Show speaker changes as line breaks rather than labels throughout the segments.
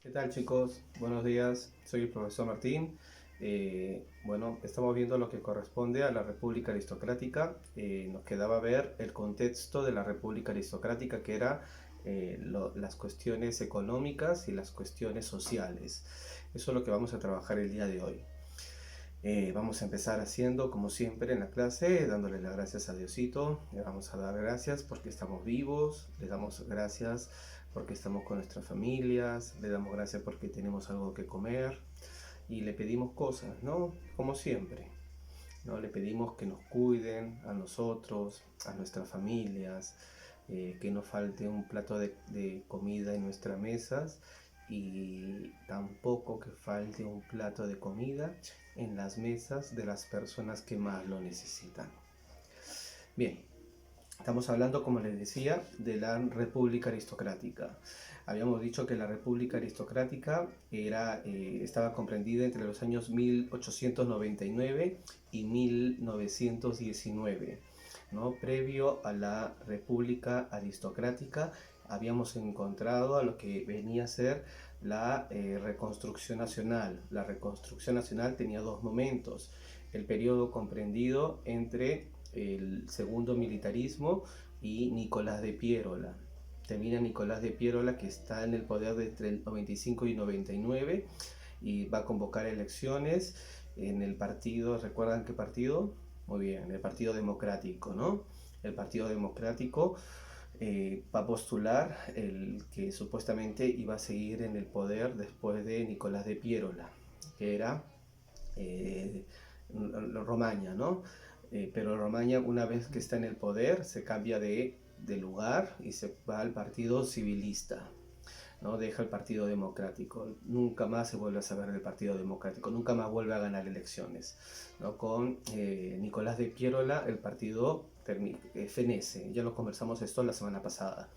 ¿Qué tal, chicos? Buenos días, soy el profesor Martín. Estamos viendo lo que corresponde a la República Aristocrática. Nos quedaba ver el contexto de la República Aristocrática, que era las cuestiones económicas y las cuestiones sociales. Eso es lo que vamos a trabajar el día de hoy. Vamos a empezar haciendo, como siempre en la clase, dándole las gracias a Diosito. Le vamos a dar gracias porque estamos vivos, le damos gracias porque estamos con nuestras familias, le damos gracias porque tenemos algo que comer y le pedimos cosas, ¿no? Como siempre, ¿no? Le pedimos que nos cuiden a nosotros, a nuestras familias, que no falte un plato de comida en nuestras mesas y tampoco que falte un plato de comida en las mesas de las personas que más lo necesitan. Bien, estamos hablando, como les decía, de la República Aristocrática. Habíamos dicho que la República Aristocrática estaba comprendida entre los años 1899 y 1919. ¿No? Previo a la República Aristocrática habíamos encontrado a lo que venía a ser la reconstrucción nacional. La reconstrucción nacional tenía dos momentos: el periodo comprendido entre el segundo militarismo y Nicolás de Piérola. Termina Nicolás de Piérola, que está en el poder entre el 95 y 99 y va a convocar elecciones en el partido. ¿Recuerdan qué partido? Muy bien, el Partido Democrático, ¿no? El Partido Democrático va a postular el que supuestamente iba a seguir en el poder después de Nicolás de Piérola, que era Romaña, ¿no? Pero Romaña, una vez que está en el poder, se cambia de lugar y se va al Partido Civilista, ¿no? Deja el Partido Democrático, nunca más se vuelve a saber del Partido Democrático, nunca más vuelve a ganar elecciones, ¿no? Con Nicolás de Piérola el partido fenece. Ya lo conversamos esto la semana pasada,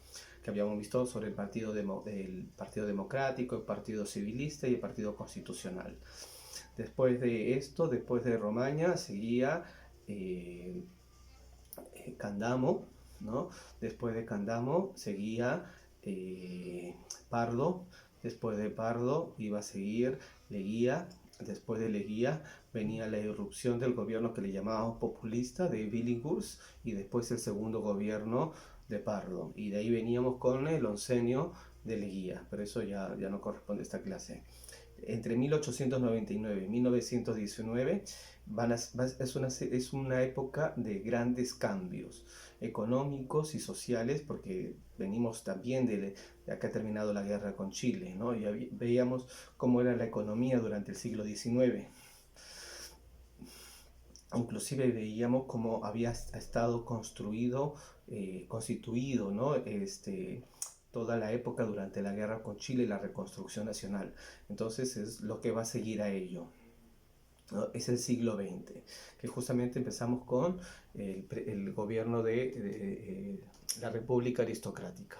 que habíamos visto sobre el Partido Democrático, el Partido Civilista y el Partido Constitucional. Después de esto, después de Romaña, seguía Candamo, ¿no? Después de Candamo seguía Pardo. Después de Pardo iba a seguir Leguía. Después de Leguía venía la irrupción del gobierno que le llamábamos populista de Billinghurst y después el segundo gobierno de Pardo. Y de ahí veníamos con el oncenio de Leguía, pero eso ya no corresponde a esta clase. Entre 1899 y 1919 es una época de grandes cambios económicos y sociales, porque venimos también de que ha terminado la guerra con Chile, ¿no? Ya veíamos cómo era la economía durante el siglo XIX. Inclusive veíamos cómo había estado constituido, ¿no? Toda la época durante la guerra con Chile y la reconstrucción nacional. Entonces es lo que va a seguir a ello, ¿no? Es el siglo XX, que justamente empezamos con el gobierno de la República Aristocrática.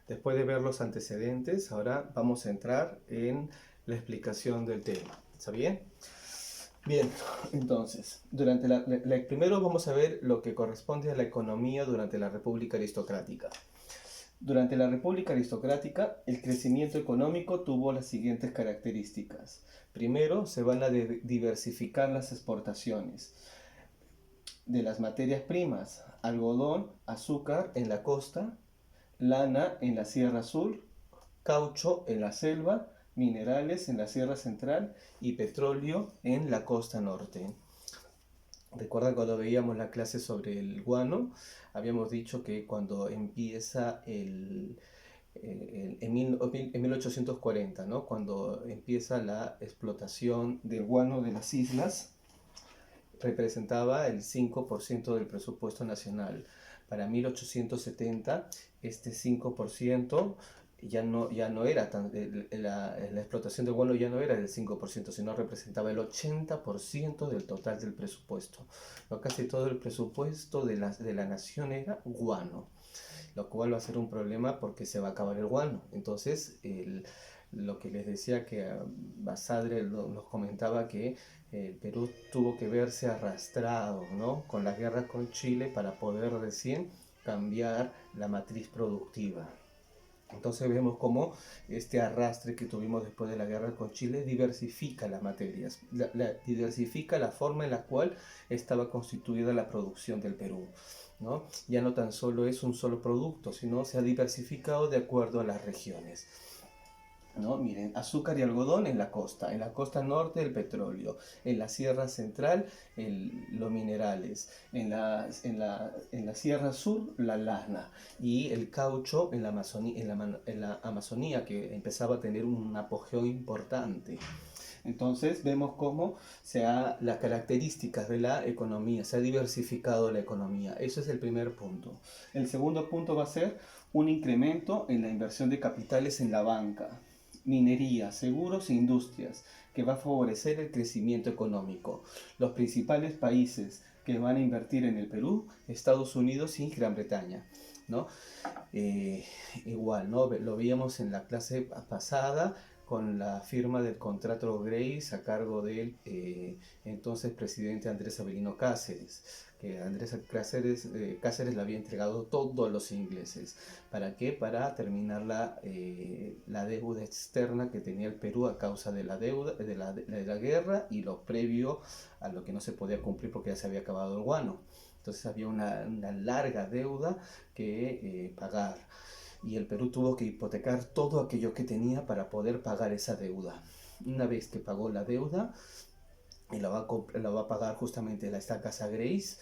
Después de ver los antecedentes, ahora vamos a entrar en la explicación del tema. ¿Está bien? Bien, entonces, primero vamos a ver lo que corresponde a la economía durante la República Aristocrática. Durante la República Aristocrática, el crecimiento económico tuvo las siguientes características. Primero, se van a diversificar las exportaciones de las materias primas: algodón, azúcar en la costa, lana en la Sierra Azul, caucho en la selva, minerales en la Sierra Central y petróleo en la costa norte. Recuerda cuando veíamos la clase sobre el guano, habíamos dicho que cuando empieza en 1840, ¿no? Cuando empieza la explotación del guano de las islas, representaba el 5% del presupuesto nacional. Para 1870, este 5% ya no era la explotación de guano ya no era del 5%, sino representaba el 80% del total del presupuesto. ¿No? Casi todo el presupuesto de la nación era guano, lo cual va a ser un problema porque se va a acabar el guano. Entonces, lo que les decía, que Basadre nos comentaba que el Perú tuvo que verse arrastrado, ¿no?, con la guerra con Chile para poder recién cambiar la matriz productiva. Entonces vemos cómo este arrastre que tuvimos después de la guerra con Chile diversifica las materias, diversifica la forma en la cual estaba constituida la producción del Perú, ¿no? Ya no tan solo es un solo producto, sino se ha diversificado de acuerdo a las regiones. ¿No? Miren, azúcar y algodón en la costa norte el petróleo, en la sierra central los minerales, en la sierra sur la lana y el caucho en la Amazonía que empezaba a tener un apogeo importante. Entonces vemos cómo las características de la economía, se ha diversificado la economía. Eso es el primer punto. El segundo punto va a ser un incremento en la inversión de capitales en la banca, minería, seguros e industrias, que va a favorecer el crecimiento económico. Los principales países que van a invertir en el Perú, Estados Unidos y Gran Bretaña, ¿no? Igual, ¿no? Lo veíamos en la clase pasada con la firma del contrato Grace a cargo del entonces presidente Andrés Avelino Cáceres, que Andrés Cáceres le había entregado todo a los ingleses. ¿Para qué? Para terminar la deuda externa que tenía el Perú a causa de la deuda, de la guerra y lo previo a lo que no se podía cumplir porque ya se había acabado el guano. Entonces había una larga deuda que pagar y el Perú tuvo que hipotecar todo aquello que tenía para poder pagar esa deuda. Una vez que pagó la deuda, y la va a pagar justamente esta casa Grace,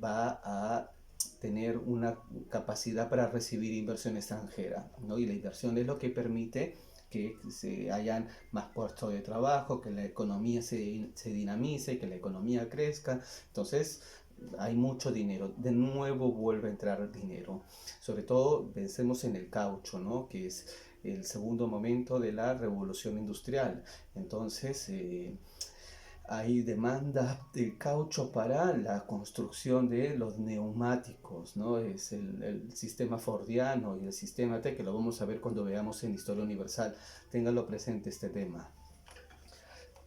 va a tener una capacidad para recibir inversión extranjera, ¿no? Y la inversión es lo que permite que se hayan más puestos de trabajo, que la economía se dinamice, que la economía crezca. Entonces hay mucho dinero, de nuevo vuelve a entrar dinero. Sobre todo pensemos en el caucho, ¿no? Que es el segundo momento de la revolución industrial. Entonces hay demanda de caucho para la construcción de los neumáticos, ¿no? Es el sistema fordiano y el sistema T, que lo vamos a ver cuando veamos en Historia Universal. Ténganlo presente este tema.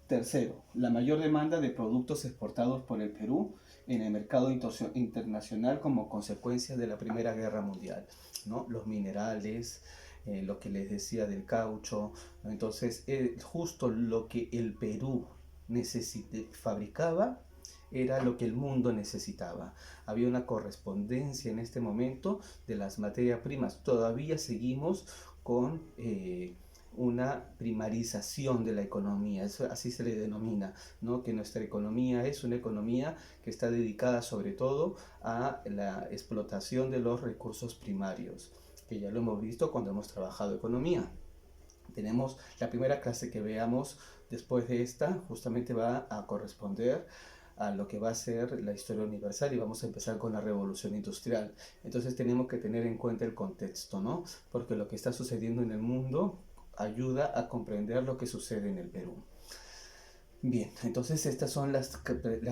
Tercero, la mayor demanda de productos exportados por el Perú en el mercado internacional como consecuencia de la Primera Guerra Mundial, ¿no? Los minerales, lo que les decía del caucho, ¿no? Entonces, justo lo que el Perú fabricaba era lo que el mundo necesitaba. Había una correspondencia en este momento de las materias primas. Todavía seguimos con una primarización de la economía, eso, así se le denomina, ¿no? Que nuestra economía es una economía que está dedicada sobre todo a la explotación de los recursos primarios, que ya lo hemos visto cuando hemos trabajado economía. Tenemos la primera clase que veamos después de esta, justamente va a corresponder a lo que va a ser la historia universal y vamos a empezar con la revolución industrial. Entonces tenemos que tener en cuenta el contexto, ¿no? Porque lo que está sucediendo en el mundo ayuda a comprender lo que sucede en el Perú. Bien, entonces estas son las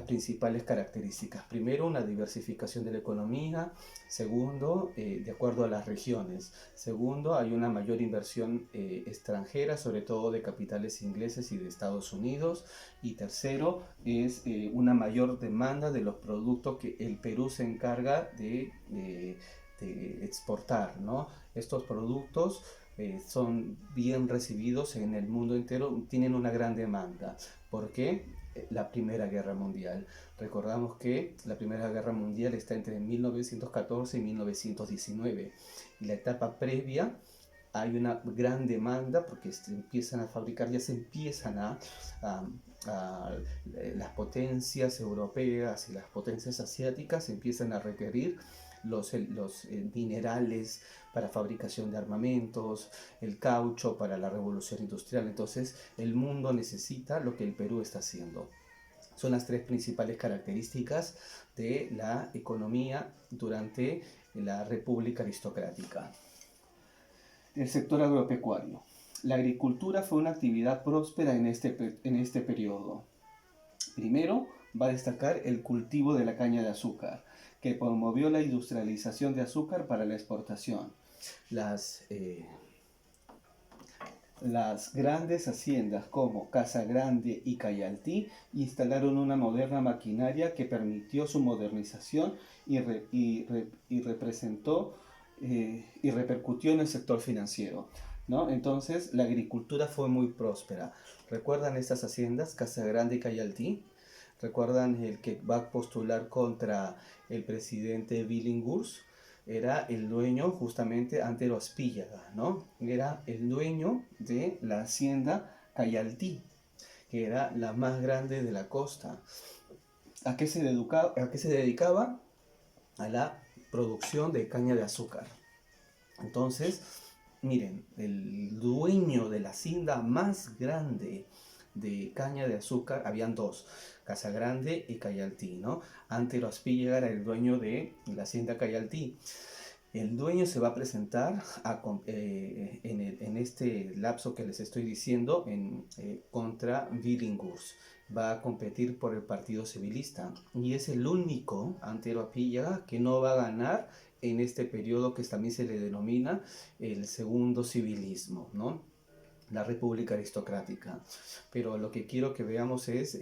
principales características. Primero, una diversificación de la economía. Segundo, de acuerdo a las regiones. Segundo, hay una mayor inversión extranjera, sobre todo de capitales ingleses y de Estados Unidos. Y tercero, es una mayor demanda de los productos que el Perú se encarga de exportar, ¿no? Estos productos son bien recibidos en el mundo entero, tienen una gran demanda. ¿Por qué? La Primera Guerra Mundial. Recordamos que la Primera Guerra Mundial está entre 1914 y 1919. Y la etapa previa hay una gran demanda porque se empiezan a fabricar, ya se empiezan a las potencias europeas y las potencias asiáticas empiezan a requerir los minerales para fabricación de armamentos, el caucho para la revolución industrial. Entonces el mundo necesita lo que el Perú está haciendo. Son las tres principales características de la economía durante la República Aristocrática. El sector agropecuario. La agricultura fue una actividad próspera en este periodo. Primero, va a destacar el cultivo de la caña de azúcar, que promovió la industrialización de azúcar para la exportación. Las grandes haciendas como Casa Grande y Cayaltí instalaron una moderna maquinaria que permitió su modernización y representó y repercutió en el sector financiero, ¿no? Entonces la agricultura fue muy próspera. ¿Recuerdan estas haciendas, Casa Grande y Cayaltí? ¿Recuerdan el que va a postular contra el presidente Billinghurst? Era el dueño justamente Antero Aspíllaga, ¿no? Era el dueño de la hacienda Cayaltí, que era la más grande de la costa. ¿A qué se dedicaba? A la producción de caña de azúcar. Entonces, miren, el dueño de la hacienda más grande de caña de azúcar, habían dos, Casa Grande y Cayaltí, ¿no? Antero Aspíllaga era el dueño de la hacienda Cayaltí. El dueño se va a presentar en este lapso que les estoy diciendo contra Billinghurst. Va a competir por el Partido Civilista y es el único Antero Aspíllaga que no va a ganar en este periodo que también se le denomina el segundo civilismo, ¿no? La República Aristocrática. Pero lo que quiero que veamos es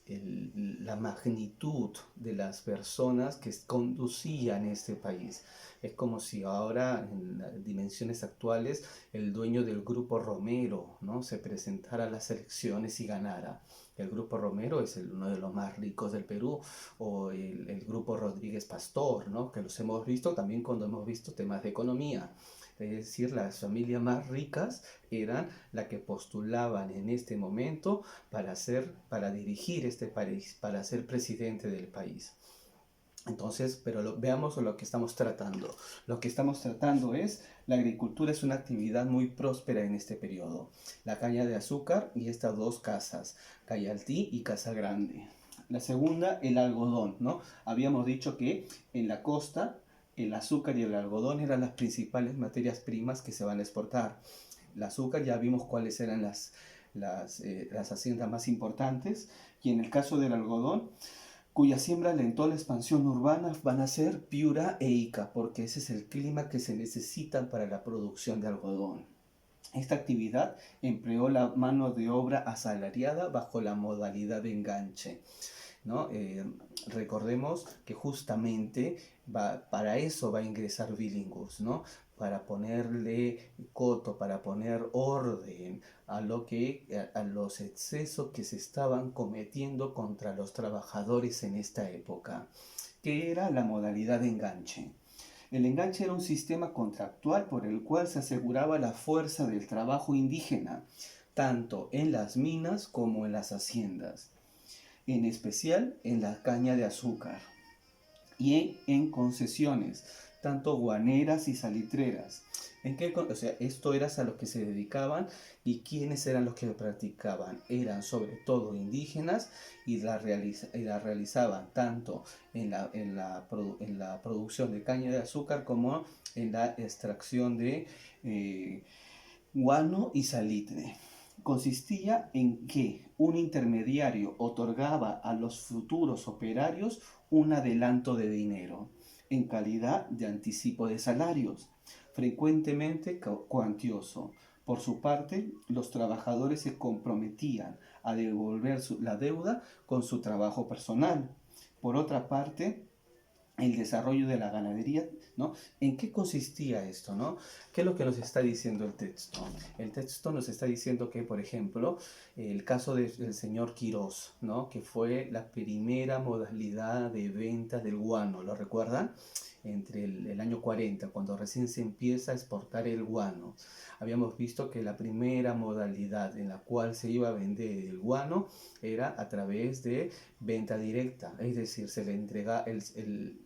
la magnitud de las personas que conducían este país. Es como si ahora, en las dimensiones actuales, el dueño del Grupo Romero, ¿no?, se presentara a las elecciones y ganara. El Grupo Romero es uno de los más ricos del Perú, o el Grupo Rodríguez Pastor, ¿no?, que los hemos visto también cuando hemos visto temas de economía. Es decir, las familias más ricas eran las que postulaban en este momento para dirigir este país, para ser presidente del país. Entonces, pero veamos lo que estamos tratando. Lo que estamos tratando es, la agricultura es una actividad muy próspera en este periodo. La caña de azúcar y estas dos casas, Cayaltí y Casa Grande. La segunda, el algodón, ¿no? Habíamos dicho que en la costa el azúcar y el algodón eran las principales materias primas que se van a exportar. El azúcar ya vimos cuáles eran las haciendas más importantes, y en el caso del algodón, cuya siembra alentó la expansión urbana, van a ser Piura e Ica, porque ese es el clima que se necesita para la producción de algodón. Esta actividad empleó la mano de obra asalariada bajo la modalidad de enganche, ¿no? Recordemos que justamente para eso va a ingresar Billinghurst, ¿no? Para ponerle coto, para poner orden a los excesos que se estaban cometiendo contra los trabajadores en esta época, que era la modalidad de enganche. El enganche era un sistema contractual por el cual se aseguraba la fuerza del trabajo indígena, tanto en las minas como en las haciendas, en especial en la caña de azúcar y en concesiones, tanto guaneras y salitreras. O sea, esto era a los que se dedicaban, y quiénes eran los que lo practicaban. Eran sobre todo indígenas, y la realizaban tanto en la producción de caña de azúcar como en la extracción de guano y salitre. Consistía en que un intermediario otorgaba a los futuros operarios un adelanto de dinero en calidad de anticipo de salarios, frecuentemente cuantioso. Por su parte, los trabajadores se comprometían a devolver la deuda con su trabajo personal. Por otra parte, el desarrollo de la ganadería, ¿no? ¿En qué consistía esto, no? ¿Qué es lo que nos está diciendo el texto? El texto nos está diciendo que, por ejemplo, el caso del señor Quirós, ¿no?, que fue la primera modalidad de venta del guano, ¿lo recuerdan? Entre el año 40, cuando recién se empieza a exportar el guano. Habíamos visto que la primera modalidad en la cual se iba a vender el guano era a través de venta directa, es decir, se le entrega el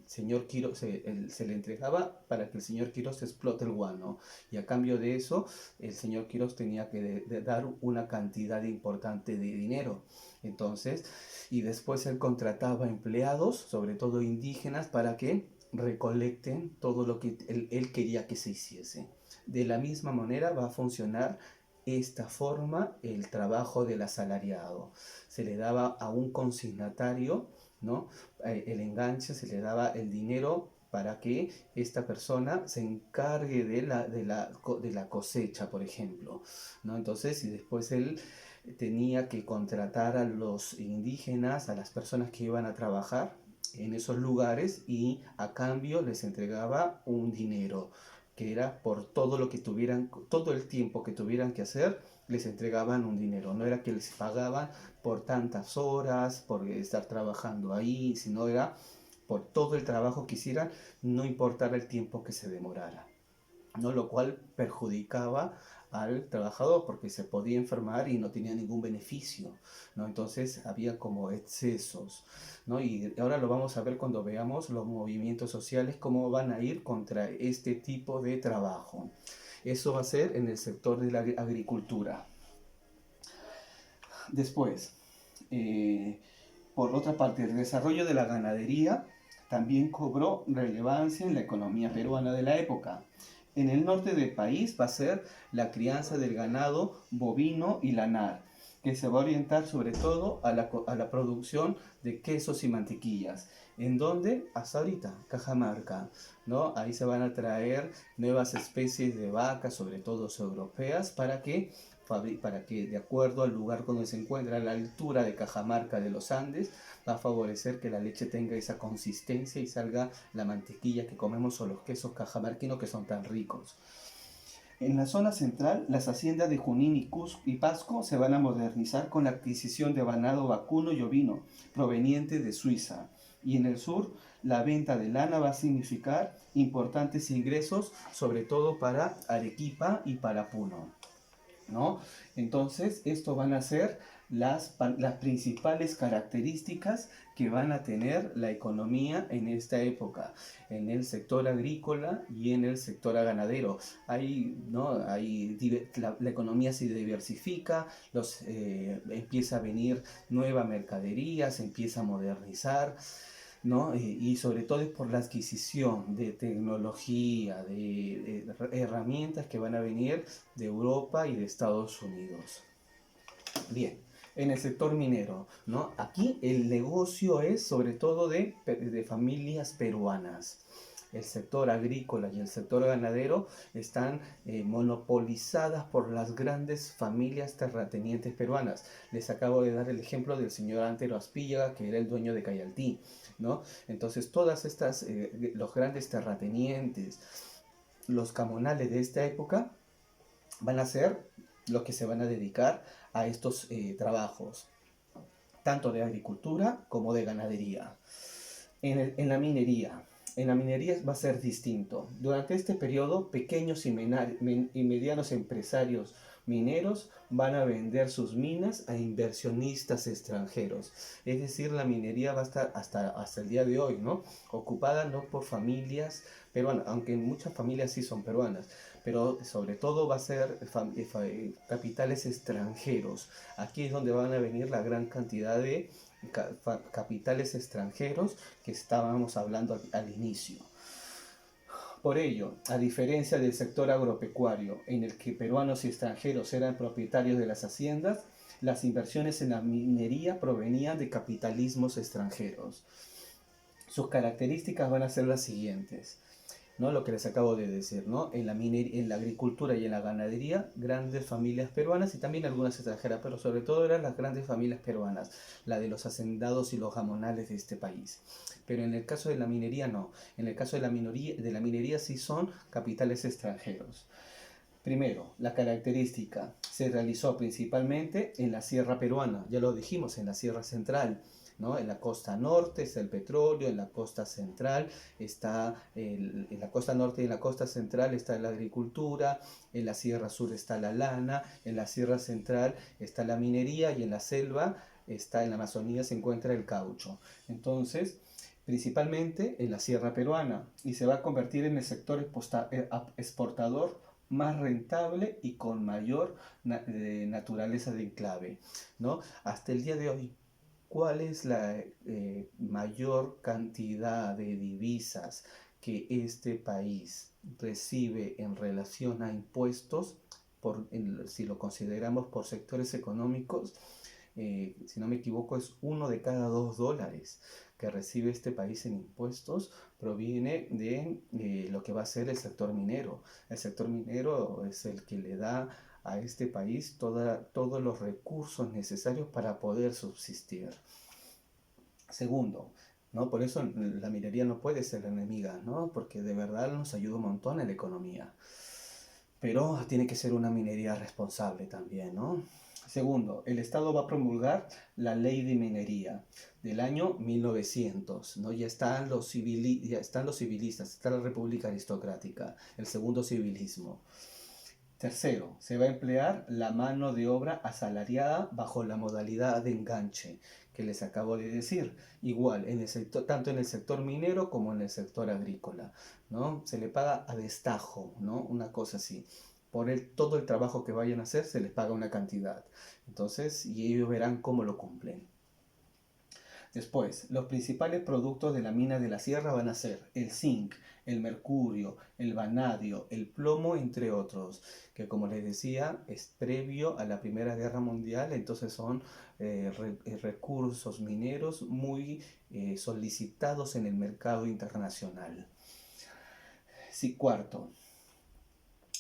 señor Quirós, se le entregaba para que el señor Quirós explote el guano, y a cambio de eso el señor Quirós tenía que dar una cantidad importante de dinero. Entonces, y después él contrataba empleados, sobre todo indígenas, para que recolecten todo lo que él quería que se hiciese. De la misma manera va a funcionar esta forma el trabajo del asalariado. Se le daba a un consignatario, ¿no?, el enganche, se le daba el dinero para que esta persona se encargue de la cosecha, por ejemplo, ¿no? Entonces, y después él tenía que contratar a los indígenas, a las personas que iban a trabajar en esos lugares y a cambio les entregaba un dinero que era por todo lo que tuvieran, todo el tiempo que tuvieran que hacer, les entregaban un dinero. No era que les pagaban por tantas horas, por estar trabajando ahí, sino era por todo el trabajo que hicieran, no importara el tiempo que se demorara, ¿no? Lo cual perjudicaba al trabajador porque se podía enfermar y no tenía ningún beneficio, ¿no? Entonces había como excesos, ¿no? Y ahora lo vamos a ver cuando veamos los movimientos sociales, cómo van a ir contra este tipo de trabajo. Eso va a ser en el sector de la agricultura. Después, por otra parte, el desarrollo de la ganadería también cobró relevancia en la economía peruana de la época. En el norte del país va a ser la crianza del ganado bovino y lanar, que se va a orientar sobre todo a la producción de quesos y mantequillas. ¿En dónde? Hasta ahorita, Cajamarca, ¿no? Ahí se van a traer nuevas especies de vacas, sobre todo europeas, para que de acuerdo al lugar donde se encuentra, a la altura de Cajamarca de los Andes, va a favorecer que la leche tenga esa consistencia y salga la mantequilla que comemos o los quesos cajamarquinos que son tan ricos. En la zona central, las haciendas de Junín y Pasco se van a modernizar con la adquisición de ganado vacuno y ovino proveniente de Suiza. Y en el sur, la venta de lana va a significar importantes ingresos, sobre todo para Arequipa y para Puno, ¿no? Entonces, esto van a ser las principales características que van a tener la economía en esta época, en el sector agrícola y en el sector ganadero. ¿No? La economía se diversifica, empieza a venir nueva mercadería, se empieza a modernizar, ¿no? Y sobre todo es por la adquisición de tecnología, de herramientas que van a venir de Europa y de Estados Unidos. Bien, en el sector minero, ¿no? Aquí el negocio es sobre todo de familias peruanas. El sector agrícola y el sector ganadero están monopolizadas por las grandes familias terratenientes peruanas. Les acabo de dar el ejemplo del señor Antero Aspíllaga, que era el dueño de Cayaltí, ¿no? Entonces todas estas, los grandes terratenientes, los camonales de esta época, van a ser los que se van a dedicar a estos trabajos, tanto de agricultura como de ganadería. En la minería. En la minería va a ser distinto. Durante este periodo, pequeños y medianos empresarios mineros van a vender sus minas a inversionistas extranjeros. Es decir, la minería va a estar hasta el día de hoy, ¿no? Ocupada no por familias peruanas, aunque muchas familias sí son peruanas, pero sobre todo va a ser capitales extranjeros. Aquí es donde van a venir la gran cantidad de capitales extranjeros que estábamos hablando al inicio. Por ello, a diferencia del sector agropecuario, en el que peruanos y extranjeros eran propietarios de las haciendas, las inversiones en la minería provenían de capitalismos extranjeros. Sus características van a ser las siguientes, ¿no? Lo que les acabo de decir, ¿no? En la agricultura y en la ganadería, grandes familias peruanas y también algunas extranjeras, pero sobre todo eran las grandes familias peruanas, la de los hacendados y los jamonales de este país. Pero en el caso de la minería no, en el caso de la minería sí son capitales extranjeros. Primero, la característica se realizó principalmente en la sierra peruana, ya lo dijimos, en la sierra central, ¿no? En la costa norte está el petróleo, en la costa central en la costa norte y en la costa central está la agricultura, en la sierra sur está la lana, en la sierra central está la minería y en la selva en la Amazonía se encuentra el caucho. Entonces, principalmente en la sierra peruana, y se va a convertir en el sector exportador más rentable y con mayor naturaleza de enclave, ¿no? Hasta el día de hoy, ¿cuál es la mayor cantidad de divisas que este país recibe en relación a impuestos, si lo consideramos por sectores económicos? Si no me equivoco, es $1 de cada $2 que recibe este país en impuestos proviene de lo que va a ser el sector minero. El sector minero es el que le da a este país todos los recursos necesarios para poder subsistir. Segundo, ¿no? Por eso la minería no puede ser la enemiga, ¿no? Porque de verdad nos ayuda un montón en la economía. Pero tiene que ser una minería responsable también, ¿no? Segundo, el Estado va a promulgar la ley de minería del año 1900, ¿no? Ya están los civilistas, está la República Aristocrática, el segundo civilismo. Tercero, se va a emplear la mano de obra asalariada bajo la modalidad de enganche que les acabo de decir. Igual, tanto en el sector minero como en el sector agrícola, ¿no? Se le paga a destajo, ¿no? Una cosa así. Todo el trabajo que vayan a hacer se les paga una cantidad. Entonces, y ellos verán cómo lo cumplen. Después, los principales productos de la mina de la sierra van a ser el zinc, el mercurio, el vanadio, el plomo, entre otros, que como les decía, es previo a la Primera Guerra Mundial, entonces son recursos mineros muy solicitados en el mercado internacional. Sí, cuarto,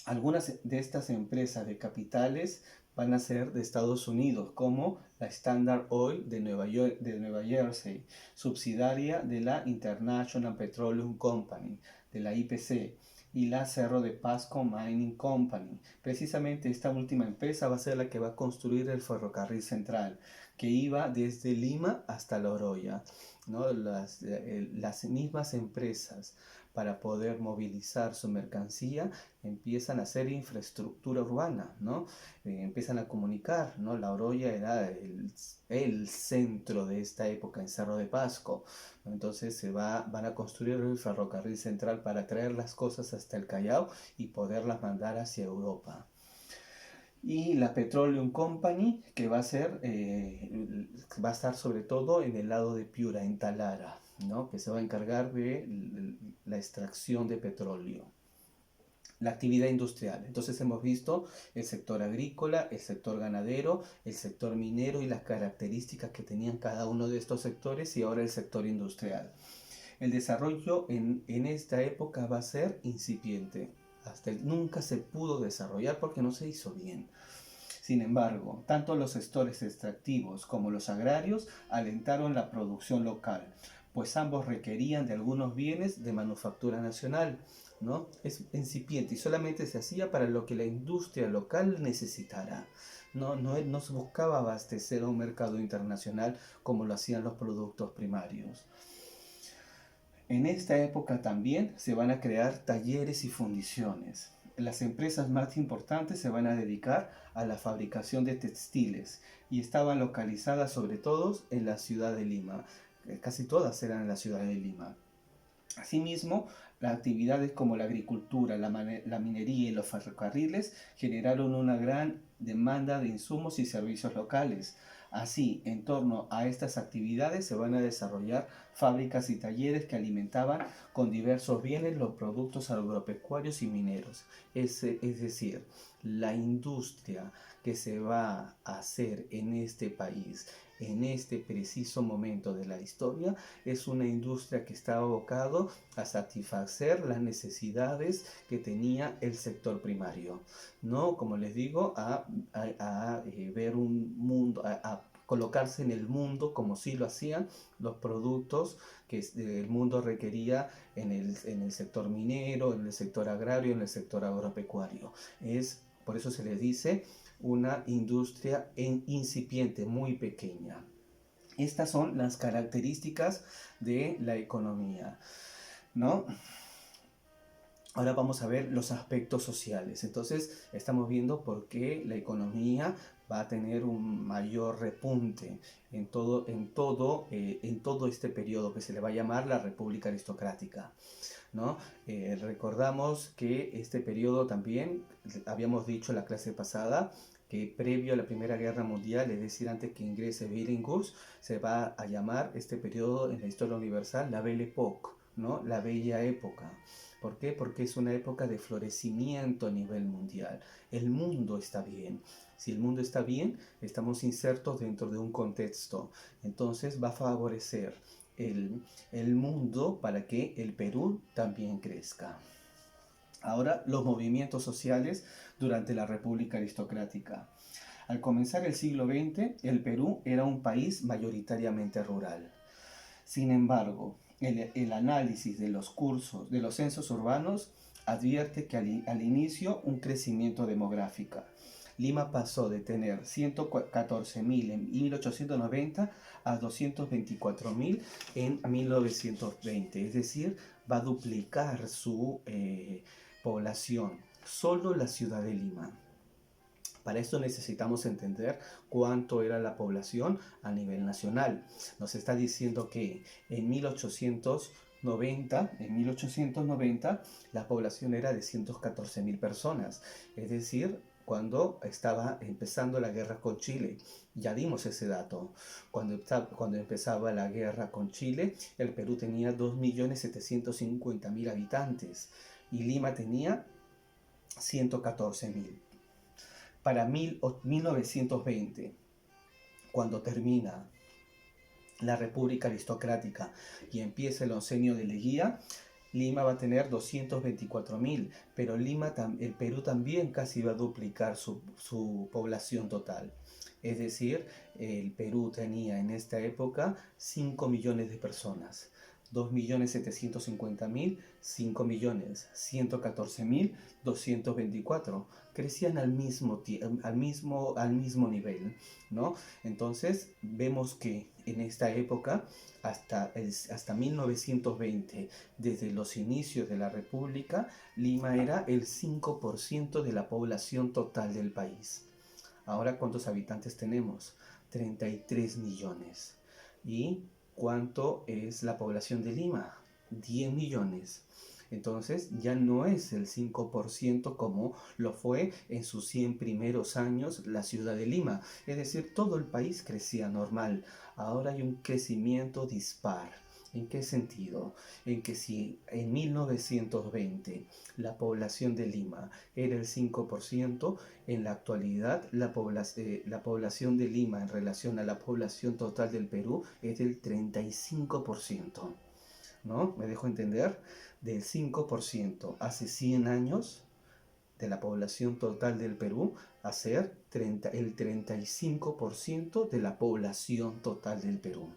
algunas de estas empresas de capitales van a ser de Estados Unidos, como la Standard Oil de Nueva Jersey, subsidiaria de la International Petroleum Company, de la IPC, y la Cerro de Pasco Mining Company. Precisamente esta última empresa va a ser la que va a construir el ferrocarril central, que iba desde Lima hasta La Oroya, ¿no? Las mismas empresas, para poder movilizar su mercancía, empiezan a hacer infraestructura urbana, ¿no? Empiezan a comunicar, ¿no? La Oroya era el centro de esta época en Cerro de Pasco, ¿no? Entonces van a construir el ferrocarril central para traer las cosas hasta el Callao y poderlas mandar hacia Europa. Y la Petroleum Company, que va a estar sobre todo en el lado de Piura, en Talara, ¿no? Que se va a encargar de la extracción de petróleo. La actividad industrial. Entonces hemos visto el sector agrícola, el sector ganadero, el sector minero y las características que tenían cada uno de estos sectores, y ahora el sector industrial. El desarrollo en esta época va a ser incipiente. Nunca se pudo desarrollar porque no se hizo bien. Sin embargo, tanto los sectores extractivos como los agrarios alentaron la producción local, pues ambos requerían de algunos bienes de manufactura nacional, ¿no? Es incipiente y solamente se hacía para lo que la industria local necesitara. No se buscaba abastecer a un mercado internacional como lo hacían los productos primarios. En esta época también se van a crear talleres y fundiciones. Las empresas más importantes se van a dedicar a la fabricación de textiles y estaban localizadas sobre todo en la ciudad de Lima. Casi todas eran en la ciudad de Lima. Asimismo, las actividades como la agricultura, la minería y los ferrocarriles generaron una gran demanda de insumos y servicios locales. Así, en torno a estas actividades se van a desarrollar fábricas y talleres que alimentaban con diversos bienes los productos agropecuarios y mineros. Es decir, la industria que se va a hacer en este país, en este preciso momento de la historia, es una industria que está abocado a satisfacer las necesidades que tenía el sector primario, no, como les digo, a ver un mundo, a colocarse en el mundo como sí lo hacían los productos que el mundo requería en el sector minero, en el sector agrario, en el sector agropecuario. Por eso se le dice una industria incipiente, muy pequeña. Estas son las características de la economía, ¿no? Ahora vamos a ver los aspectos sociales. Entonces estamos viendo por qué la economía va a tener un mayor repunte en todo este periodo que se le va a llamar la República Aristocrática, ¿no? Recordamos que este periodo también, habíamos dicho en la clase pasada, que previo a la Primera Guerra Mundial, es decir, antes que ingrese Billinghurst, se va a llamar este periodo en la historia universal la Belle Époque, ¿no? La Bella Época. ¿Por qué? Porque es una época de florecimiento a nivel mundial. El mundo está bien. Si el mundo está bien, estamos insertos dentro de un contexto. Entonces va a favorecer el mundo para que el Perú también crezca. Ahora, los movimientos sociales durante la República Aristocrática. Al comenzar el siglo XX, el Perú era un país mayoritariamente rural.
Sin embargo, el análisis de los cursos, de los censos urbanos, advierte que al inicio un crecimiento demográfico. Lima pasó de tener 114.000 en 1890 a 224.000 en 1920, es decir, va a duplicar su población, solo la ciudad de Lima. Para esto necesitamos entender cuánto era la población a nivel nacional. Nos está diciendo que en 1890 la población era de 114.000 personas, es decir, cuando estaba empezando la guerra con Chile. Ya dimos ese dato. Cuando empezaba la guerra con Chile, el Perú tenía 2.750.000 habitantes y Lima tenía 114.000. Para 1920, cuando termina la República Aristocrática y empieza el oncenio de Leguía, Lima va a tener 224.000, pero el Perú también casi va a duplicar su población total. Es decir, el Perú tenía en esta época 5 millones de personas. 2.750.000, 5 millones, 114.000, 224. Crecían al mismo nivel, ¿no? Entonces vemos que en esta época, hasta 1920, desde los inicios de la República, Lima era el 5% de la población total del país. Ahora, ¿cuántos habitantes tenemos? 33 millones. ¿Y cuánto es la población de Lima? 10 millones. Entonces ya no es el 5% como lo fue en sus 100 primeros años la ciudad de Lima. Es decir, todo el país crecía normal. Ahora hay un crecimiento dispar. ¿En qué sentido? En que si en 1920 la población de Lima era el 5%, en la actualidad la población de Lima en relación a la población total del Perú es del 35%. ¿No? ¿Me dejo entender? Del 5% hace 100 años de la población total del Perú a ser el 35% de la población total del Perú,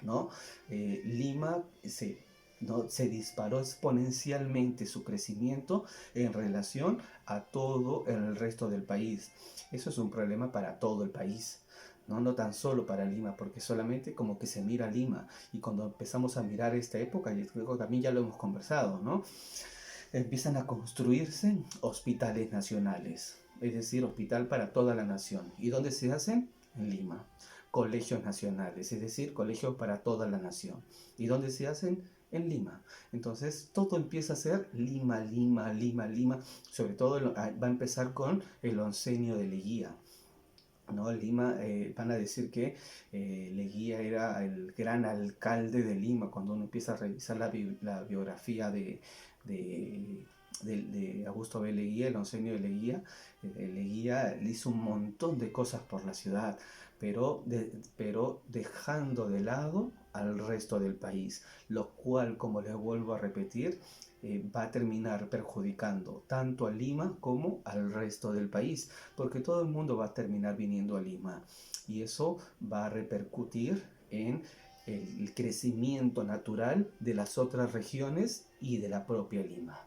¿no? Lima se disparó exponencialmente su crecimiento en relación a todo el resto del país. Eso es un problema para todo el país. No tan solo para Lima, porque solamente como que se mira Lima. Y cuando empezamos a mirar esta época, y luego también ya lo hemos conversado, ¿no? Empiezan a construirse hospitales nacionales, es decir, hospital para toda la nación. ¿Y dónde se hacen? En Lima. Colegios nacionales, es decir, colegios para toda la nación. ¿Y dónde se hacen? En Lima. Entonces todo empieza a ser Lima, Lima, Lima, Lima. Sobre todo va a empezar con el oncenio de Leguía. ¿No? Lima, van a decir que Leguía era el gran alcalde de Lima. Cuando uno empieza a revisar la biografía de Augusto B. Leguía, el oncenio de Leguía, Leguía hizo un montón de cosas por la ciudad, pero dejando de lado al resto del país, lo cual, como les vuelvo a repetir, va a terminar perjudicando tanto a Lima como al resto del país, porque todo el mundo va a terminar viniendo a Lima y eso va a repercutir en el crecimiento natural de las otras regiones y de la propia Lima.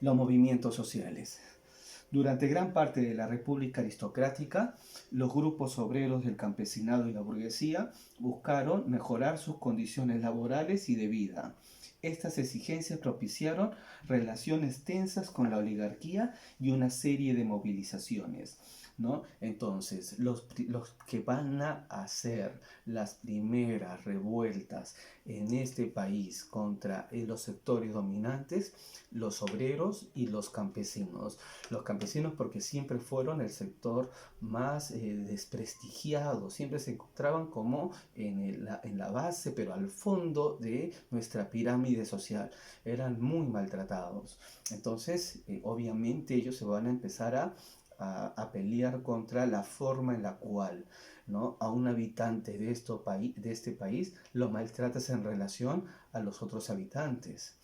Los movimientos sociales. Durante gran parte de la República Aristocrática, los grupos obreros del campesinado y la burguesía buscaron mejorar sus condiciones laborales y de vida. Estas exigencias propiciaron relaciones tensas con la oligarquía y una serie de movilizaciones, ¿no? Entonces, los que van a hacer las primeras revueltas en este país contra los sectores dominantes, los obreros y los campesinos. Los campesinos porque siempre fueron el sector más desprestigiado, siempre se encontraban como en la base, pero al fondo de nuestra pirámide social. Eran muy maltratados. Entonces, obviamente ellos se van a empezar a pelear contra la forma en la cual, ¿no?, a un habitante de este país lo maltratas en relación a los otros habitantes.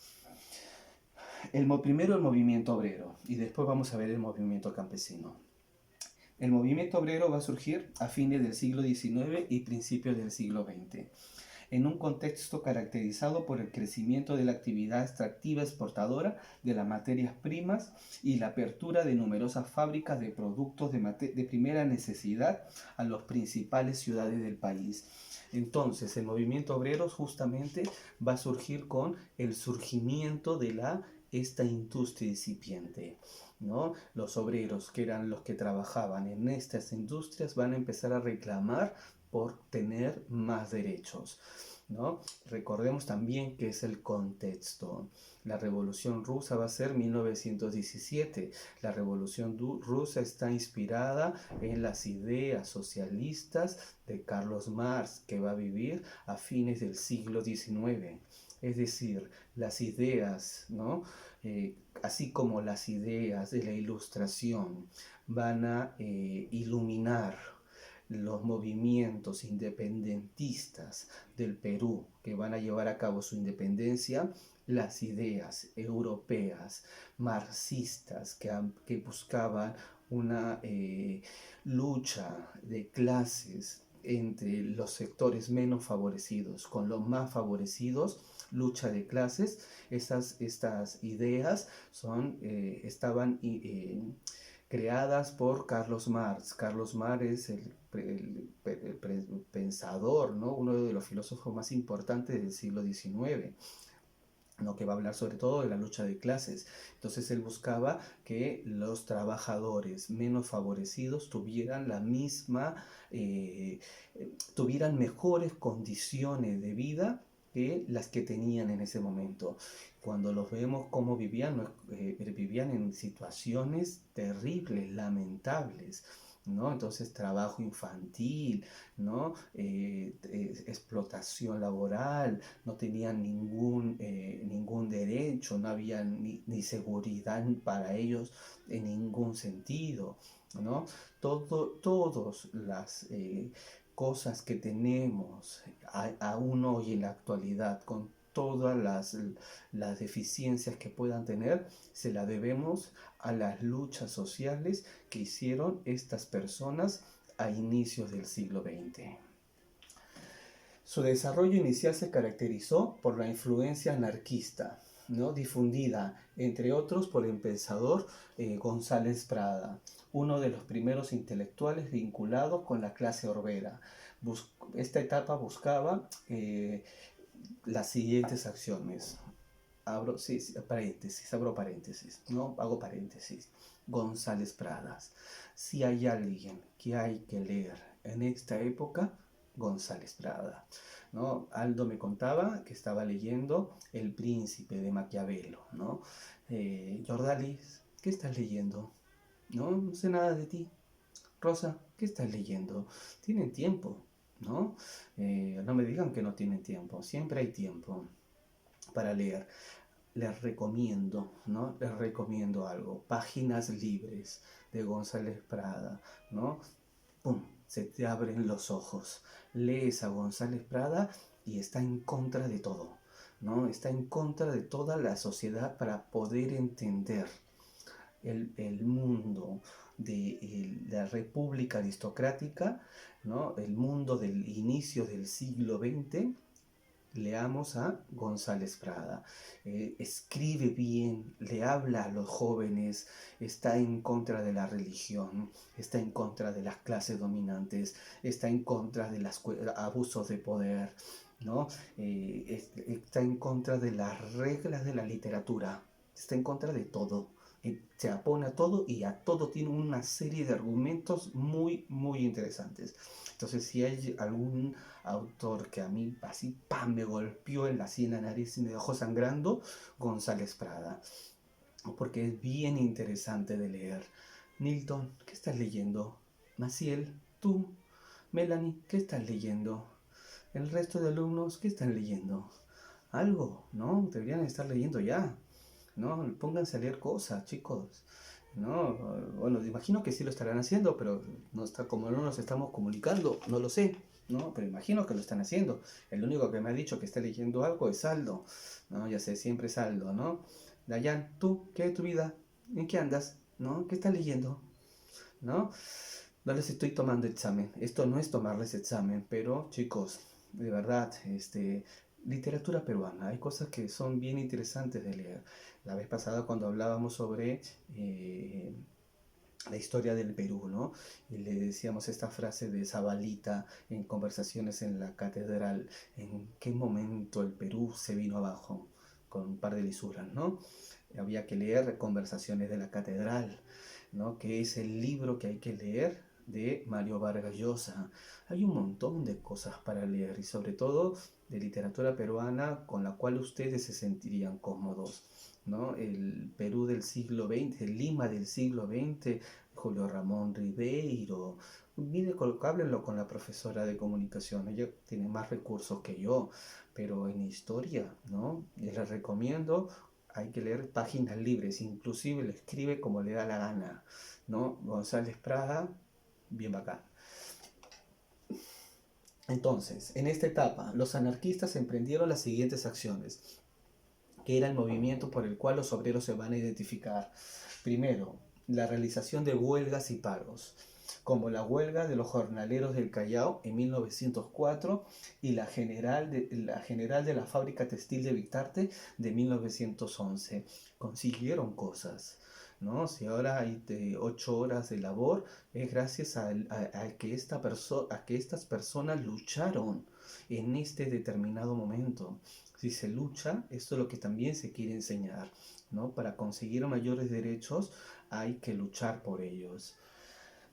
Primero el movimiento obrero y después vamos a ver el movimiento campesino. El movimiento obrero va a surgir a fines del siglo XIX y principios del siglo XX. en un contexto caracterizado por el crecimiento de la actividad extractiva exportadora de las materias primas y la apertura de numerosas fábricas de productos de primera necesidad a las principales ciudades del país. Entonces, el movimiento obrero justamente va a surgir con el surgimiento de esta industria incipiente, ¿no? Los obreros, que eran los que trabajaban en estas industrias, van a empezar a reclamar por tener más derechos, ¿no? Recordemos también que es el contexto. La Revolución Rusa va a ser 1917. La Revolución Rusa está inspirada en las ideas socialistas de Carlos Marx, que va a vivir a fines del siglo XIX. Es decir, las ideas, ¿no? Así como las ideas de la Ilustración van a iluminar los movimientos independentistas del Perú que van a llevar a cabo su independencia, las ideas europeas marxistas que buscaban una lucha de clases entre los sectores menos favorecidos con los más favorecidos, lucha de clases, estas ideas estaban creadas por Carlos Marx. Carlos Marx es el pensador, ¿no? Uno de los filósofos más importantes del siglo XIX. ¿No? Que va a hablar sobre todo de la lucha de clases. Entonces él buscaba que los trabajadores menos favorecidos tuvieran tuvieran mejores condiciones de vida que las que tenían en ese momento. Cuando los vemos cómo vivían, vivían en situaciones terribles, lamentables, ¿no? Entonces trabajo infantil, ¿no? Explotación laboral, no tenían ningún derecho, no había ni seguridad para ellos en ningún sentido, ¿no? Todas las cosas que tenemos aún hoy en la actualidad, con todas las deficiencias que puedan tener, se la debemos a las luchas sociales que hicieron estas personas a inicios del siglo XX. Su desarrollo inicial se caracterizó por la influencia anarquista, ¿no? Difundida, entre otros, por el pensador González Prada, uno de los primeros intelectuales vinculados con la clase obrera. Esta etapa buscaba las siguientes acciones. Abro paréntesis, ¿no? Hago paréntesis. González Prada. Si hay alguien que hay que leer en esta época, González Prada, ¿no? Aldo me contaba que estaba leyendo El Príncipe de Maquiavelo, ¿no? Jordalis, ¿qué estás leyendo? No sé nada de ti. Rosa, ¿qué estás leyendo? Tienen tiempo, ¿no? No me digan que no tienen tiempo, siempre hay tiempo para leer. Les recomiendo, ¿no? Les recomiendo algo. Páginas Libres de González Prada, ¿no? ¡Pum! Se te abren los ojos. Lees a González Prada y está en contra de todo, ¿no? Está en contra de toda la sociedad para poder entender el mundo de la República Aristocrática, ¿no? El mundo del inicio del siglo XX. Leamos a González Prada. Escribe bien, le habla a los jóvenes, está en contra de la religión, está en contra de las clases dominantes, está en contra de los abusos de poder, ¿no? Está en contra de las reglas de la literatura, está en contra de todo. Se opone a todo y a todo tiene una serie de argumentos muy, muy interesantes. Entonces, si hay algún autor que a mí así ¡pam! Me golpeó en la sien, la nariz y me dejó sangrando, González Prada, porque es bien interesante de leer. Nilton, ¿qué estás leyendo? Maciel, tú, Melanie, ¿qué estás leyendo? El resto de alumnos, ¿qué están leyendo? Algo, ¿no? Deberían estar leyendo ya, ¿no? Pónganse a leer cosas, chicos. No, bueno, imagino que sí lo estarán haciendo, pero no está, como no nos estamos comunicando, no lo sé, ¿no? Pero imagino que lo están haciendo. El único que me ha dicho que está leyendo algo es Aldo, ¿no? Ya sé, siempre es Aldo, ¿no? Dayan, ¿tú qué de tu vida? ¿En qué andas? ¿No? ¿Qué estás leyendo? ¿No? No les estoy tomando examen. Esto no es tomarles examen, pero chicos, de verdad, literatura peruana. Hay cosas que son bien interesantes de leer. La vez pasada cuando hablábamos sobre la historia del Perú, ¿no? Y le decíamos esta frase de Zabalita en conversaciones en la catedral, en qué momento el Perú se vino abajo con un par de lisuras, ¿no? Había que leer Conversaciones de la Catedral, ¿no? Que es el libro que hay que leer de Mario Vargas Llosa. Hay un montón de cosas para leer y sobre todo de literatura peruana con la cual ustedes se sentirían cómodos, ¿no? El Perú del siglo XX, el Lima del siglo XX, Julio Ramón Ribeiro. Mire, háblenlo con la profesora de comunicación, ella tiene más recursos que yo, pero en historia, ¿no? Les recomiendo, hay que leer páginas libres, inclusive le escribe como le da la gana, ¿no? González Prada, bien bacán. Entonces, en esta etapa, los anarquistas emprendieron las siguientes acciones, que era el movimiento por el cual los obreros se van a identificar. Primero, la realización de huelgas y paros, como la huelga de los jornaleros del Callao en 1904 y la general de la fábrica textil de Victarte de 1911. Consiguieron cosas, ¿no? Si ahora hay 8 horas de labor, es gracias a que a que estas personas lucharon en este determinado momento. Si se lucha, esto es lo que también se quiere enseñar, ¿no? Para conseguir mayores derechos hay que luchar por ellos.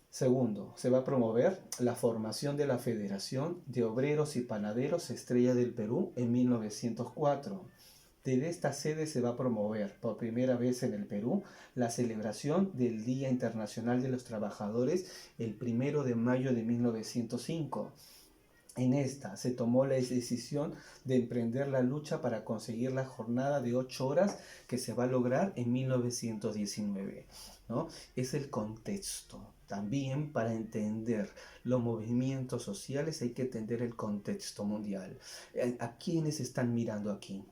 Segundo, se va a promover la formación de la Federación de Obreros y Panaderos Estrella del Perú en 1904. Desde esta sede se va a promover por primera vez en el Perú la celebración del Día Internacional de los Trabajadores el 1 de mayo de 1905. En esta se tomó la decisión de emprender la lucha para conseguir la jornada de 8 horas que se va a lograr en 1919, ¿no? Es el contexto. También para entender los movimientos sociales hay que entender el contexto mundial. ¿A quiénes están mirando aquí?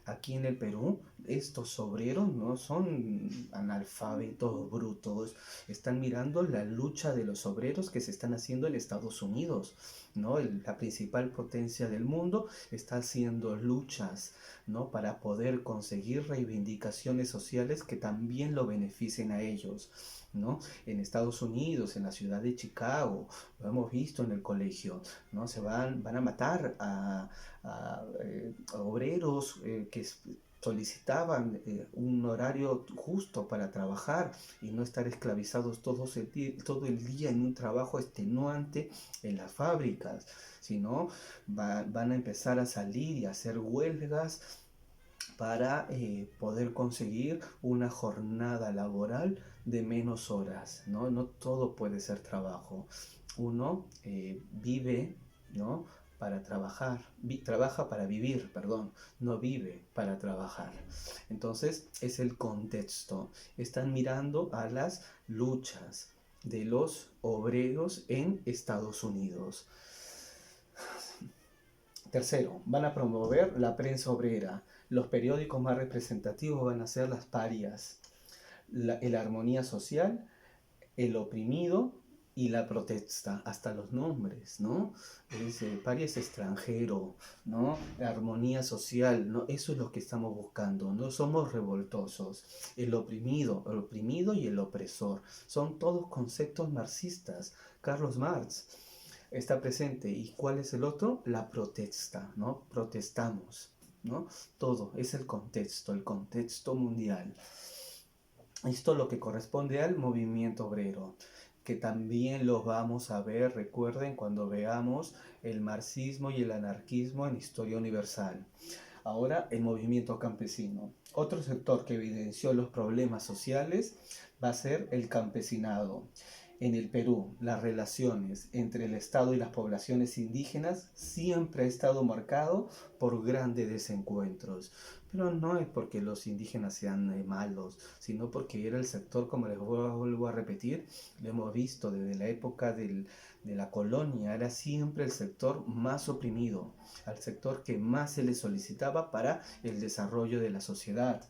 Aquí en el Perú, estos obreros no son analfabetos brutos, están mirando la lucha de los obreros que se están haciendo en Estados Unidos, ¿no? La principal potencia del mundo está haciendo luchas, ¿no? Para poder conseguir reivindicaciones sociales que también lo beneficien a ellos, ¿no? En Estados Unidos, en la ciudad de Chicago, lo hemos visto en el colegio, ¿no? Van a matar a obreros que solicitaban un horario justo para trabajar y no estar esclavizados todo el día en un trabajo extenuante en las fábricas, sino van a empezar a salir y a hacer huelgas para poder conseguir una jornada laboral de menos horas, ¿no? No todo puede ser trabajo. Uno vive, ¿no? Para trabajar, trabaja para vivir, perdón, no vive para trabajar. Entonces es el contexto. Están mirando a las luchas de los obreros en Estados Unidos. Tercero, van a promover la prensa obrera. Los periódicos más representativos van a ser las parias, la armonía social, el oprimido y la protesta, hasta los nombres, ¿no? Paria es extranjero, ¿no? La armonía social, ¿no? Eso es lo que estamos buscando, no somos revoltosos. El oprimido y el opresor, son todos conceptos marxistas. Carlos Marx está presente. ¿Y cuál es el otro? La protesta, ¿no? Protestamos, ¿no? Todo es el contexto mundial. Esto es lo que corresponde al movimiento obrero, que también lo vamos a ver, recuerden, cuando veamos el marxismo y el anarquismo en Historia Universal. Ahora, el movimiento campesino. Otro sector que evidenció los problemas sociales va a ser el campesinado. En el Perú, las relaciones entre el Estado y las poblaciones indígenas siempre ha estado marcado por grandes desencuentros. Pero no es porque los indígenas sean malos, sino porque era el sector, como les vuelvo a repetir, lo hemos visto desde la época de la colonia, era siempre el sector más oprimido, al sector que más se le solicitaba para el desarrollo de la sociedad.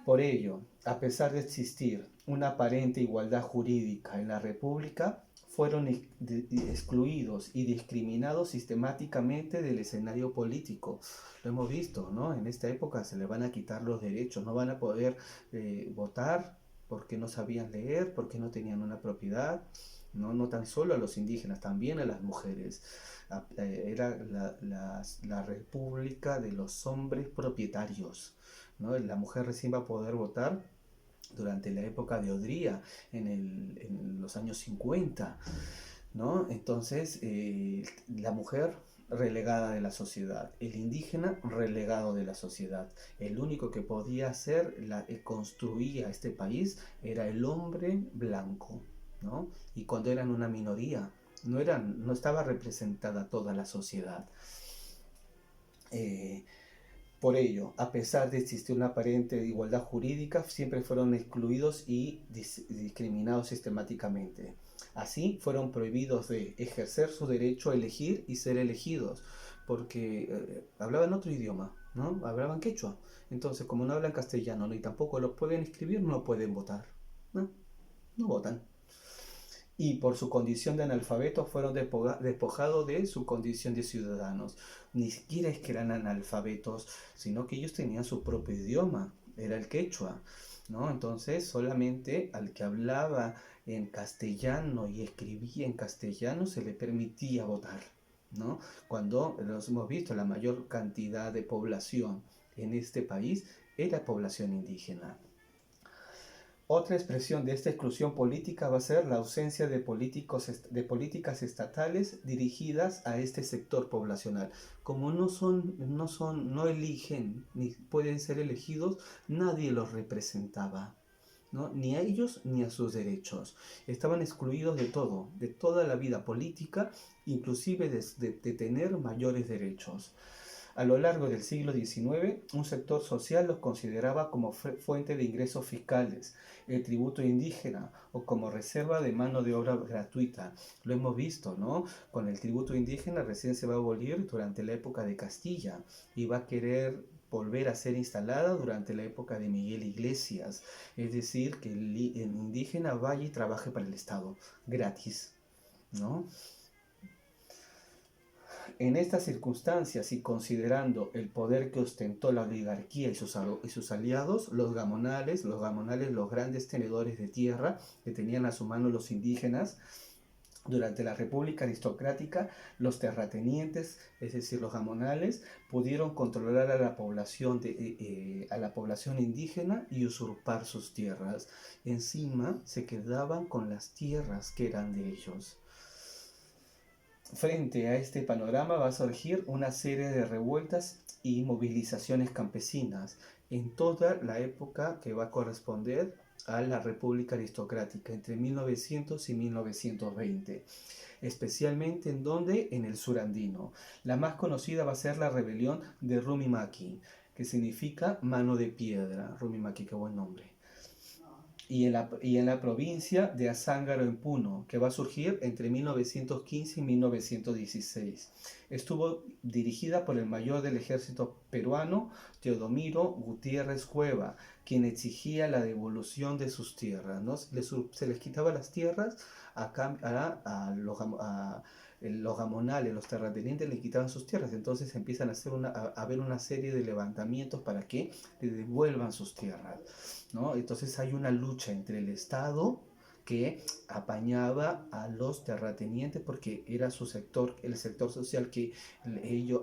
Por ello, a pesar de existir una aparente igualdad jurídica en la República, fueron excluidos y discriminados sistemáticamente del escenario político. Lo hemos visto, ¿no? En esta época se les van a quitar los derechos, no van a poder votar porque no sabían leer, porque no tenían una propiedad, no, no tan solo a los indígenas, también a las mujeres. Era la república de los hombres propietarios, ¿no? La mujer recién va a poder votar durante la época de Odría, en los años 50, ¿no? Entonces, la mujer relegada de la sociedad, el indígena relegado de la sociedad. El único que podía hacer, construía este país, era el hombre blanco, ¿no? Y cuando eran una minoría, no estaba representada toda la sociedad. Por ello, a pesar de existir una aparente igualdad jurídica, siempre fueron excluidos y discriminados sistemáticamente. Así, fueron prohibidos de ejercer su derecho a elegir y ser elegidos, porque hablaban otro idioma, ¿no? Hablaban quechua. Entonces, como no hablan castellano ni tampoco lo pueden escribir, no pueden votar, ¿no? No votan. Y por su condición de analfabetos fueron despojados de su condición de ciudadanos. Ni siquiera es que eran analfabetos, sino que ellos tenían su propio idioma, era el quechua, ¿no? Entonces solamente al que hablaba en castellano y escribía en castellano se le permitía votar, ¿no? Cuando los hemos visto, la mayor cantidad de población en este país era población indígena. Otra expresión de esta exclusión política va a ser la ausencia de políticas estatales dirigidas a este sector poblacional. Como no eligen ni pueden ser elegidos, nadie los representaba, ¿no? Ni a ellos ni a sus derechos. Estaban excluidos de todo, de toda la vida política, inclusive de tener mayores derechos. A lo largo del siglo XIX, un sector social los consideraba como fuente de ingresos fiscales, el tributo indígena o como reserva de mano de obra gratuita. Lo hemos visto, ¿no? Con el tributo indígena recién se va a abolir durante la época de Castilla y va a querer volver a ser instalada durante la época de Miguel Iglesias. Es decir, que el indígena vaya y trabaje para el Estado, gratis, ¿no? En estas circunstancias y considerando el poder que ostentó la oligarquía y sus aliados, los gamonales, los grandes tenedores de tierra que tenían a su mano los indígenas, durante la República Aristocrática, los terratenientes, es decir, los gamonales, pudieron controlar a la población, a la población indígena y usurpar sus tierras. Encima se quedaban con las tierras que eran de ellos. Frente a este panorama va a surgir una serie de revueltas y movilizaciones campesinas en toda la época que va a corresponder a la República Aristocrática, entre 1900 y 1920, especialmente en el sur andino. La más conocida va a ser la rebelión de Rumimaki, que significa mano de piedra. Rumimaki, qué buen nombre. Y en la provincia de Azángaro en Puno, que va a surgir entre 1915 y 1916. Estuvo dirigida por el mayor del ejército peruano, Teodomiro Gutiérrez Cueva, quien exigía la devolución de sus tierras, ¿no? Se les quitaba las tierras a los gamonales, los terratenientes les quitaban sus tierras, entonces empiezan a haber una serie de levantamientos para que le devuelvan sus tierras, ¿no? Entonces hay una lucha entre el Estado, que apañaba a los terratenientes porque era su sector, el sector social que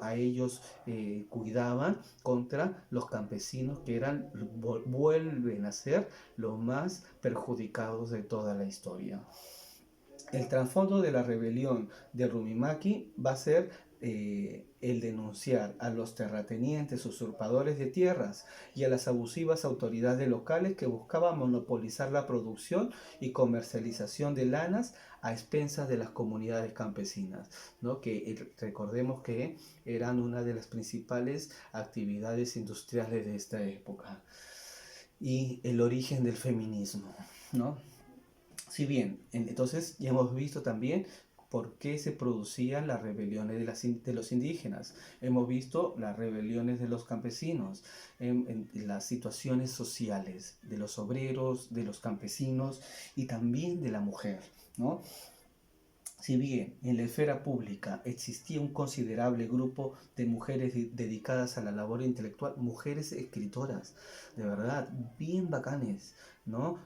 a ellos cuidaban, contra los campesinos que vuelven a ser los más perjudicados de toda la historia. El trasfondo de la rebelión de Rumimaki va a ser el denunciar a los terratenientes usurpadores de tierras y a las abusivas autoridades locales que buscaban monopolizar la producción y comercialización de lanas a expensas de las comunidades campesinas, ¿no? Que recordemos que eran una de las principales actividades industriales de esta época. Y el origen del feminismo, ¿no? Si bien, entonces ya hemos visto también por qué se producían las rebeliones de los indígenas. Hemos visto las rebeliones de los campesinos, en las situaciones sociales de los obreros, de los campesinos y también de la mujer, ¿no? Si bien en la esfera pública existía un considerable grupo de mujeres dedicadas a la labor intelectual, mujeres escritoras, de verdad, bien bacanes, ¿no?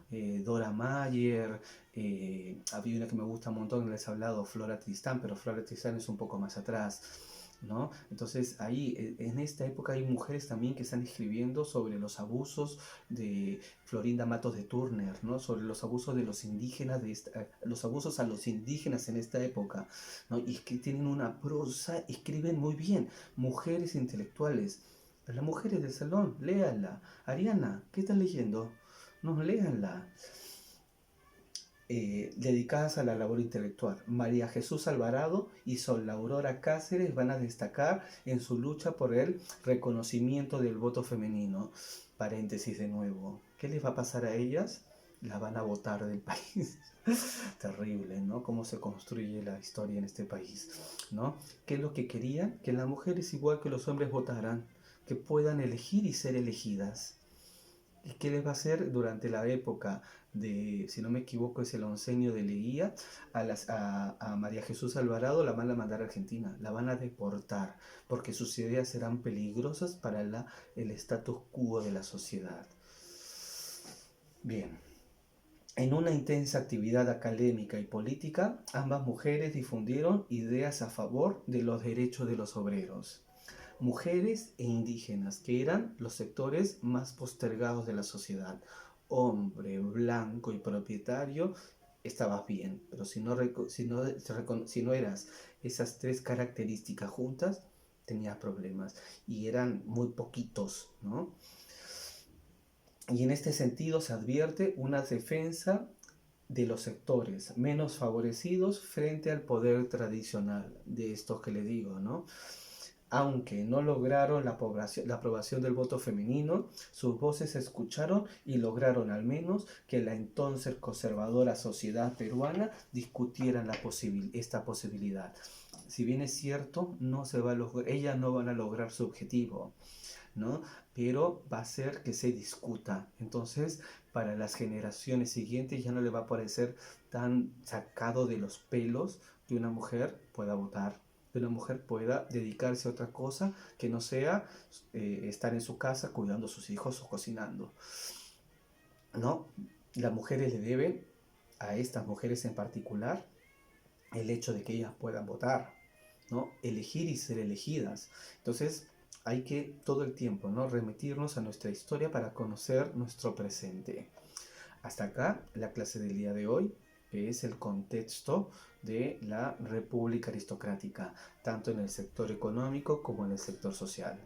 Dora Mayer, había una que me gusta un montón, les he hablado, Flora Tristán, pero Flora Tristán es un poco más atrás, ¿no? Entonces ahí en esta época hay mujeres también que están escribiendo sobre los abusos de Florinda Matos de Turner, ¿no? Sobre los abusos de los indígenas, los abusos a los indígenas en esta época, ¿no? Y que tienen una prosa, escriben muy bien, mujeres intelectuales. Las mujeres del salón, léanla. Ariana, ¿qué estás leyendo? No, léanla. Dedicadas a la labor intelectual. María Jesús Alvarado y Sol Aurora Cáceres van a destacar en su lucha por el reconocimiento del voto femenino. Paréntesis de nuevo. ¿Qué les va a pasar a ellas? Las van a votar del país. Terrible, ¿no? Cómo se construye la historia en este país, ¿no? ¿Qué es lo que querían? Que las mujeres, igual que los hombres, votaran, que puedan elegir y ser elegidas. ¿Y qué les va a hacer durante la época de, si no me equivoco, es el oncenio de Leguía? A María Jesús Alvarado la van a mandar a Argentina, la van a deportar, porque sus ideas serán peligrosas para el status quo de la sociedad. Bien, en una intensa actividad académica y política, ambas mujeres difundieron ideas a favor de los derechos de los obreros, mujeres e indígenas, que eran los sectores más postergados de la sociedad. Hombre, blanco y propietario, estabas bien, pero si no eras esas tres características juntas, tenías problemas y eran muy poquitos, ¿no? Y en este sentido se advierte una defensa de los sectores menos favorecidos frente al poder tradicional de estos que le digo, ¿no? Aunque no lograron la aprobación del voto femenino, sus voces se escucharon y lograron al menos que la entonces conservadora sociedad peruana discutiera esta posibilidad. Si bien es cierto, ellas no van a lograr su objetivo, ¿no? Pero va a ser que se discuta. Entonces, para las generaciones siguientes ya no le va a parecer tan sacado de los pelos que una mujer pueda votar, que una mujer pueda dedicarse a otra cosa que no sea estar en su casa cuidando a sus hijos o cocinando, ¿no? Las mujeres le deben, a estas mujeres en particular, el hecho de que ellas puedan votar, ¿no? Elegir y ser elegidas. Entonces, hay que todo el tiempo, ¿no? Remitirnos a nuestra historia para conocer nuestro presente. Hasta acá la clase del día de hoy, que es el contexto de la república aristocrática, tanto en el sector económico como en el sector social.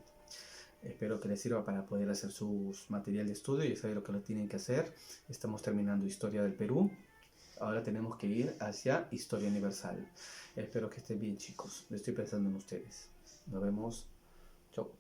Espero que les sirva para poder hacer sus material de estudio. Ya saben lo que lo tienen que hacer. Estamos terminando Historia del Perú. Ahora tenemos que ir hacia Historia Universal. Espero que estén bien, chicos. Estoy pensando en ustedes. Nos vemos. Chau.